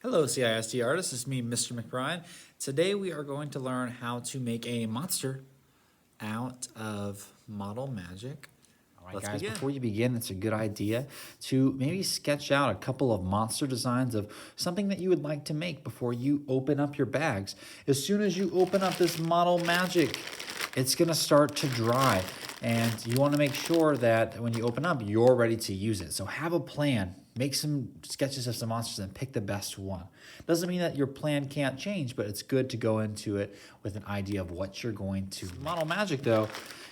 Hello, CISD artists. It's me, Mr. McBride. Today we are going to learn how to make a monster out of Model Magic. All right, Let's guys, begin. before you begin, it's a good idea to maybe sketch out a couple of monster designs of something that you would like to make before you open up your bags. As soon as you open up this Model Magic, it's gonna start to dry. And you wanna make sure that when you open up, you're ready to use it. So have a plan, make some sketches of some monsters and pick the best one. Doesn't mean that your plan can't change, but it's good to go into it with an idea of what you're going to Model Magic though.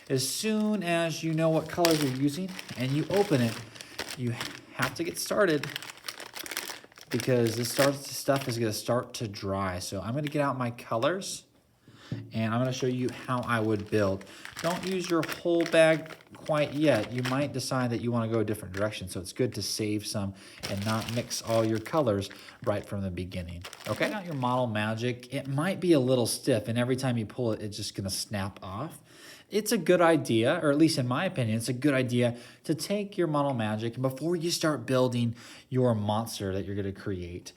As soon as you know what colors you're using and you open it, you have to get started because this stuff is gonna start to dry. So I'm gonna get out my colors and I'm gonna show you how I would build. Don't use your whole bag quite yet. You might decide that you wanna go a different direction, so it's good to save some and not mix all your colors right from the beginning. Okay, got your Model Magic. It might be a little stiff, and every time you pull it, it's just gonna snap off. It's a good idea, or at least in my opinion, it's a good idea to take your Model Magic and before you start building your monster that you're gonna create,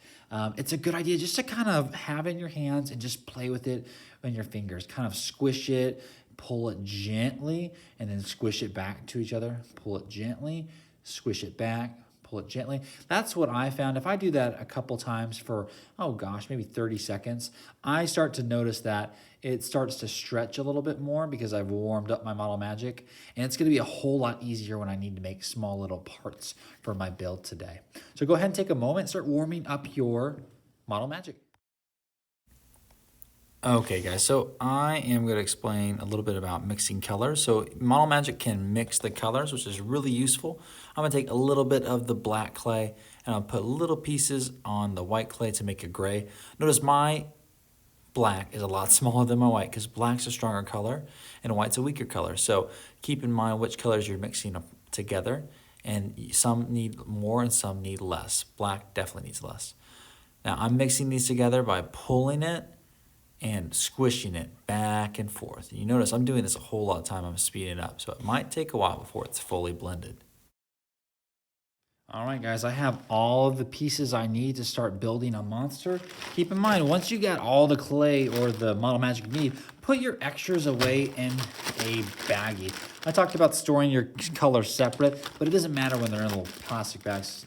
it's a good idea just to kind of have it in your hands and just play with it in your fingers. Kind of squish it, pull it gently, and then squish it back to each other. Pull it gently, squish it back, pull it gently. That's what I found. If I do that a couple times for, oh gosh, maybe 30 seconds, I start to notice that it starts to stretch a little bit more because I've warmed up my Model Magic, and it's gonna be a whole lot easier when I need to make small little parts for my build today. So go ahead and take a moment, start warming up your Model Magic. Okay, guys, so I am going to explain a little bit about mixing colors. So Model Magic can mix the colors, which is really useful. I'm going to take a little bit of the black clay and I'll put little pieces on the white clay to make a gray. Notice my black is a lot smaller than my white because black's a stronger color and white's a weaker color. So keep in mind which colors you're mixing up together, and some need more and some need less. Black definitely needs less. Now I'm mixing these together by pulling it and squishing it back and forth. You notice I'm doing this a whole lot of time. I'm speeding it up, so it might take a while before it's fully blended. All right, guys, I have all of the pieces I need to start building a monster. Keep in mind, once you got all the clay or the Model Magic you need, put your extras away in a baggie. I talked about storing your colors separate, but it doesn't matter when they're in little plastic bags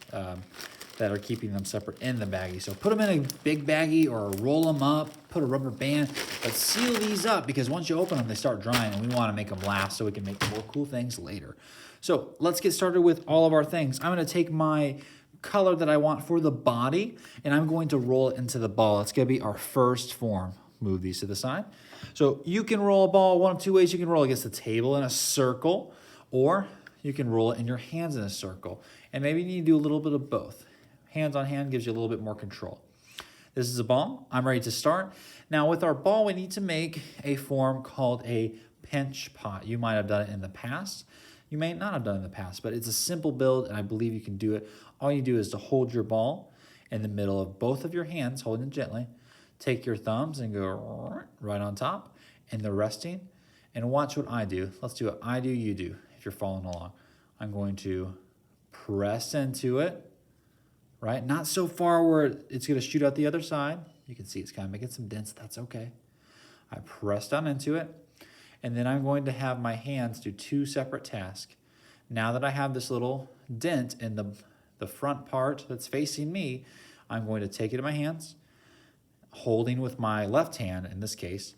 that are keeping them separate in the baggie. So put them in a big baggie or roll them up, put a rubber band, but seal these up because once you open them, they start drying, and we want to make them last so we can make more cool things later. So let's get started with all of our things. I'm going to take my color that I want for the body, and I'm going to roll it into the ball. It's going to be our first form. Move these to the side. So you can roll a ball one of two ways. You can roll against the table in a circle, or you can roll it in your hands in a circle. And maybe you need to do a little bit of both. Hands on hand gives you a little bit more control. This is a ball. I'm ready to start. Now with our ball, we need to make a form called a pinch pot. You might have done it in the past. You may not have done it in the past, but it's a simple build and I believe you can do it. All you do is to hold your ball in the middle of both of your hands, holding it gently. Take your thumbs and go right on top and the resting. And watch what I do. Let's do it. I do, you do, if you're following along. I'm going to press into it. Right? Not so far where it's going to shoot out the other side. You can see it's kind of making some dents. That's okay. I press down into it. And then I'm going to have my hands do two separate tasks. Now that I have this little dent in the front part that's facing me, I'm going to take it in my hands, holding with my left hand in this case,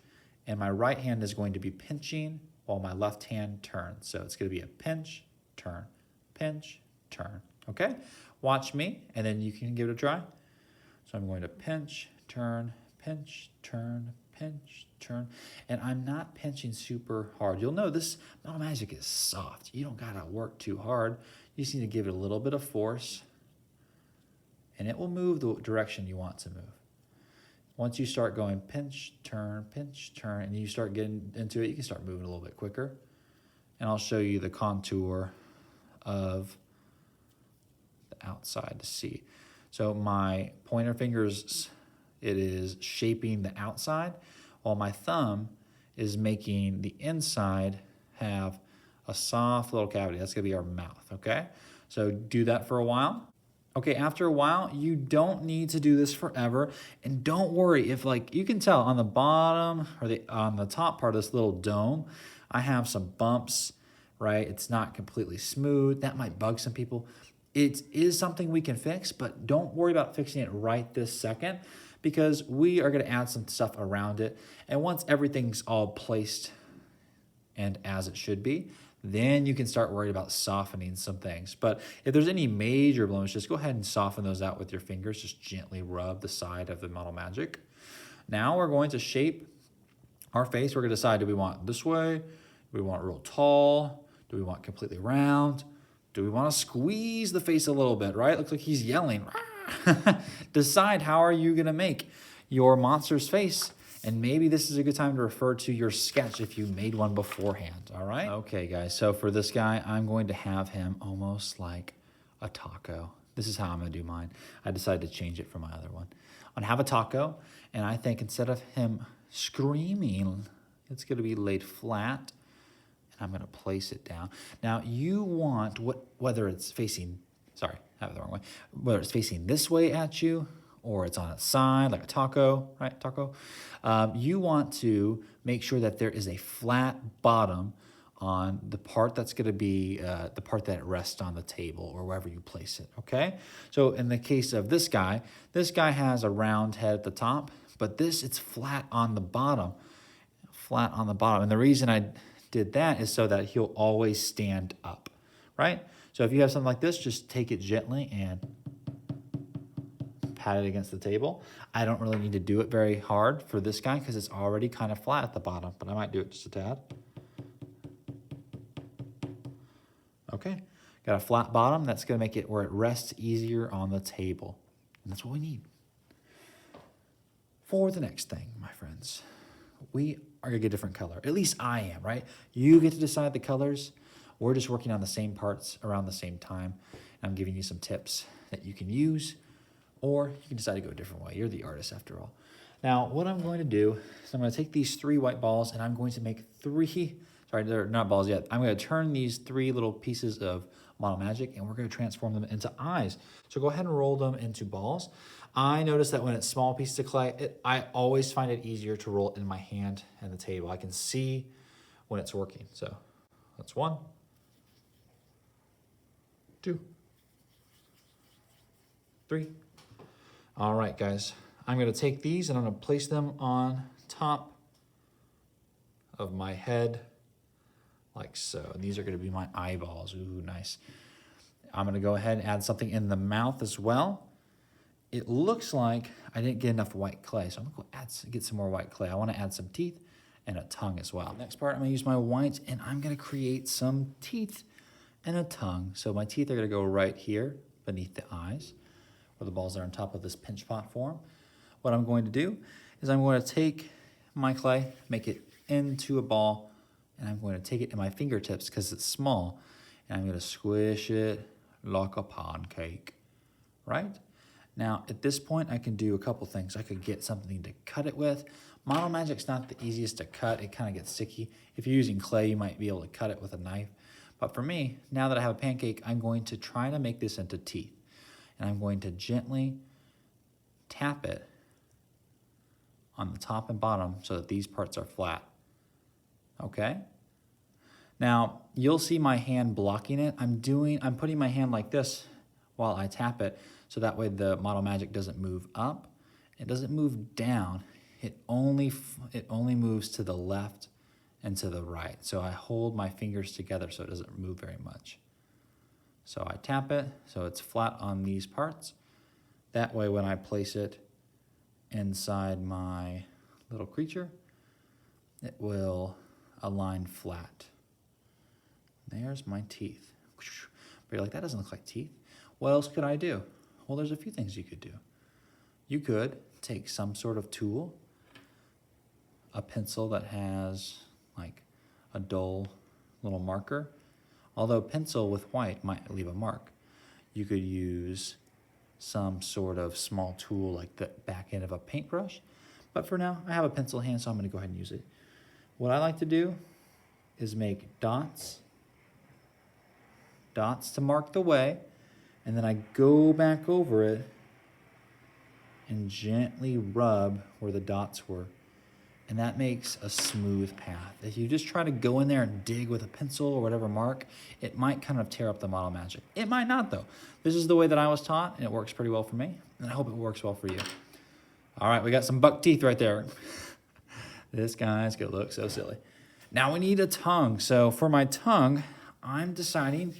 and my right hand is going to be pinching while my left hand turns. So it's going to be a pinch, turn, pinch, turn. Okay? Watch me, and then you can give it a try. So I'm going to pinch, turn, pinch, turn, pinch, turn. And I'm not pinching super hard. You'll know this Model Magic is soft. You don't gotta work too hard. You just need to give it a little bit of force, and it will move the direction you want to move. Once you start going pinch, turn, and you start getting into it, you can start moving a little bit quicker. And I'll show you the contour of outside to see. So my pointer fingers, it is shaping the outside, while my thumb is making the inside have a soft little cavity. That's gonna be our mouth, okay? So do that for a while. Okay, after a while, you don't need to do this forever. And don't worry if like you can tell on the bottom or on the top part of this little dome, I have some bumps, right? It's not completely smooth. That might bug some people. It is something we can fix, but don't worry about fixing it right this second because we are gonna add some stuff around it. And once everything's all placed and as it should be, then you can start worrying about softening some things. But if there's any major blemishes, just go ahead and soften those out with your fingers. Just gently rub the side of the Model Magic. Now we're going to shape our face. We're gonna decide, do we want this way? Do we want real tall? Do we want completely round? Do we wanna squeeze the face a little bit, right? Looks like he's yelling. Decide how are you gonna make your monster's face. And maybe this is a good time to refer to your sketch if you made one beforehand, all right? Okay, guys, so for this guy, I'm going to have him almost like a taco. This is how I'm gonna do mine. I decided to change it from my other one. I'm gonna have a taco, and I think instead of him screaming, it's gonna be laid flat, and I'm gonna place it down. Now, you want, whether it's facing, sorry, I have it the wrong way, whether it's facing this way at you, or it's on its side like a taco, right, taco. You want to make sure that there is a flat bottom on the part that's gonna be the part that rests on the table or wherever you place it, okay? So in the case of this guy has a round head at the top, but it's flat on the bottom, flat on the bottom. And the reason I did that is so that he'll always stand up, right? So if you have something like this, just take it gently and pat it against the table. I don't really need to do it very hard for this guy because it's already kind of flat at the bottom, but I might do it just a tad. Okay, got a flat bottom. That's gonna make it where it rests easier on the table. And that's what we need. For the next thing, my friends, we are gonna get a different color. At least I am, right? You get to decide the colors. We're just working on the same parts around the same time. I'm giving you some tips that you can use, or you can decide to go a different way. You're the artist after all. Now, what I'm going to do is I'm going to take these 3 white balls and I'm going to make 3, sorry, they're not balls yet. I'm going to turn these 3 little pieces of Model Magic and we're going to transform them into eyes. So go ahead and roll them into balls. I notice that when it's small pieces of clay, I always find it easier to roll it in my hand and the table. I can see when it's working. So that's 1, 2, 3. All right, guys, I'm gonna take these and I'm gonna place them on top of my head like so. And these are gonna be my eyeballs, ooh, nice. I'm gonna go ahead and add something in the mouth as well. It looks like I didn't get enough white clay, so I'm gonna go get some more white clay. I wanna add some teeth and a tongue as well. Next part, I'm gonna use my white and I'm gonna create some teeth and a tongue. So my teeth are gonna go right here beneath the eyes, where the balls are on top of this pinch pot form. What I'm going to do is I'm going to take my clay, make it into a ball, and I'm going to take it in my fingertips because it's small, and I'm going to squish it like a pancake, right? Now, at this point, I can do a couple things. I could get something to cut it with. Model Magic's not the easiest to cut. It kind of gets sticky. If you're using clay, you might be able to cut it with a knife. But for me, now that I have a pancake, I'm going to try to make this into teeth. And I'm going to gently tap it on the top and bottom so that these parts are flat. Okay? Now, you'll see my hand blocking it. I'm putting my hand like this while I tap it so that way the Model Magic doesn't move up. It doesn't move down. It only moves to the left and to the right. So I hold my fingers together so it doesn't move very much. So I tap it so it's flat on these parts. That way when I place it inside my little creature, it will align flat. There's my teeth. But you're like, that doesn't look like teeth. What else could I do? Well, there's a few things you could do. You could take some sort of tool, a pencil that has like a dull little marker. Although pencil with white might leave a mark. You could use some sort of small tool like the back end of a paintbrush. But for now, I have a pencil hand, so I'm gonna go ahead and use it. What I like to do is make dots to mark the way, And then I go back over it and gently rub where the dots were. And that makes a smooth path. If you just try to go in there and dig with a pencil or whatever mark, it might kind of tear up the model magic. It might not though. This is the way that I was taught and it works pretty well for me. And I hope it works well for you. All right, we got some buck teeth right there. This guy's gonna look so silly. Now we need a tongue. So for my tongue, I'm deciding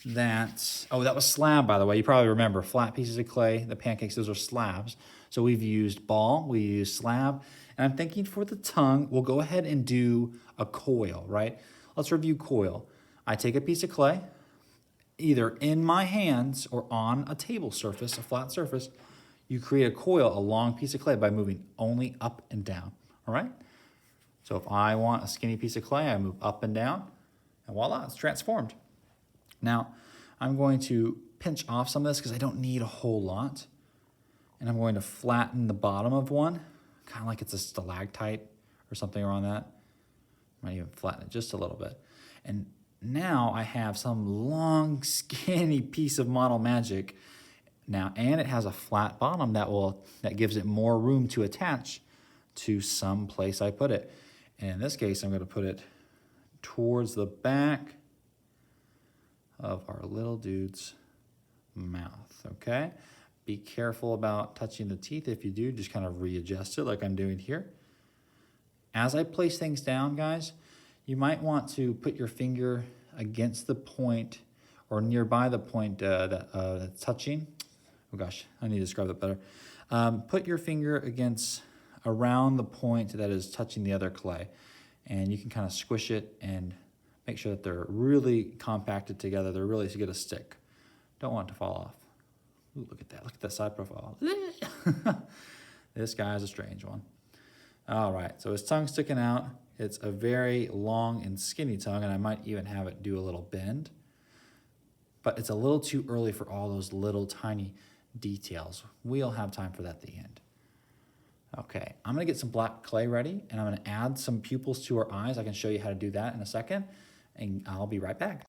that, oh, that was slab, by the way. You probably remember flat pieces of clay, the pancakes, those are slabs. So we've used ball, we used slab, and I'm thinking for the tongue, we'll go ahead and do a coil, right? Let's review coil. I take a piece of clay, either in my hands or on a table surface, a flat surface. You create a coil, a long piece of clay, by moving only up and down, all right? So if I want a skinny piece of clay, I move up and down, and voila, it's transformed. Now, I'm going to pinch off some of this because I don't need a whole lot. And I'm going to flatten the bottom of one, kind of like it's a stalactite or something around that. Might even flatten it just a little bit. And now I have some long, skinny piece of Model Magic now, and it has a flat bottom that gives it more room to attach to some place I put it. And in this case, I'm going to put it towards the back of our little dude's mouth, okay? Be careful about touching the teeth. If you do, just kind of readjust it like I'm doing here. As I place things down, guys, you might want to put your finger against the point or nearby the point that's touching. Oh gosh, I need to describe that better. Put your finger around the point that is touching the other clay, and you can kind of squish it and make sure that they're really compacted together. They're really going to stick. Don't want it to fall off. Ooh, look at that. Look at that side profile. This guy's a strange one. All right, so his tongue's sticking out. It's a very long and skinny tongue, and I might even have it do a little bend. But it's a little too early for all those little tiny details. We'll have time for that at the end. Okay, I'm gonna get some black clay ready, and I'm gonna add some pupils to her eyes. I can show you how to do that in a second, and I'll be right back.